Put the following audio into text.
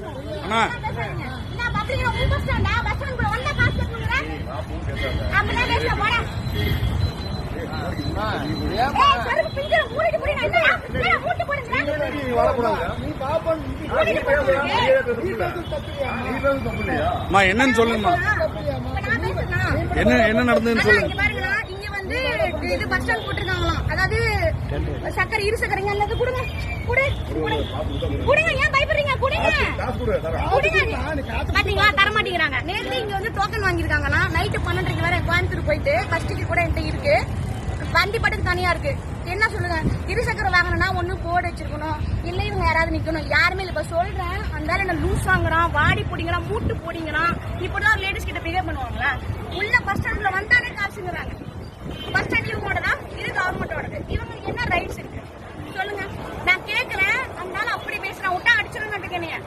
அண்ணா நான் பப்ளிக்ல உங்க பஸ் ஸ்டாண்டா பஸ் ஸ்டாண்ட் கூட வந்தா காசு கட்டுங்க அப்பனா பேச போடா ஏய் கருப்பு பிஞ்சற மூடிட்டு போறீ நான் மூடி போடுங்க நீ வர கூடாது நீ பாப்பன் அம்மா என்னன்னு சொல்லுங்கம்மா. என்ன நடந்ததுன்னு சொல்லுங்க. பாருங்க இங்க வந்து இது பஸ் ஸ்டாண்ட் போட்டுருக்காங்களாம். அதாவது சக்கரை இரு சக்கரைங்க அல்லது கொடுங்க கொடுங்க ஏன் பயப்படுறீங்க கொடுங்க பாத்தீங்களா தர மாட்டேங்கிறாங்க. நேத்து இங்க வந்து டோக்கன் வாங்கிருக்காங்கன்னா நைட்டு 12:30 வரை கோயம்புத்தூர் போயிட்டு ஃபர்ஸ்ட் டிக்கெட் கூட என்கிட்ட இருக்கு. வண்டி பட்டுக்கு தனியா இருக்கு. என்ன சொல்லுங்க இருசக்கர வாங்கணும்னா ஒண்ணு போர்டு வச்சிருக்கணும் இல்ல இவங்க யாராவது நிக்கணும். யாருமே இல்ல. இப்ப சொல்றேன் அந்த என்ன லூஸ் வாங்குறான் வாடி போடிங்கிறான் மூட்டு போடிங்கிறான். இப்பதான் ஒரு லேடிஸ் கிட்ட பிஹேவ் பண்ணுவாங்களா? உள்ள பஸ் ஸ்டாண்ட்ல வந்தாலே காசுங்கிறாங்க. பஸ் ஸ்டாண்ட் இவங்களோட தான் இது கவர்மெண்டோடது. இவங்களுக்கு என்ன ரைட்ஸ் இருக்கு சொல்லுங்க. நான் கேக்குறேன். அதனால அப்படி பேசுறேன் விட்டா அடிச்சிருங்க என்னைய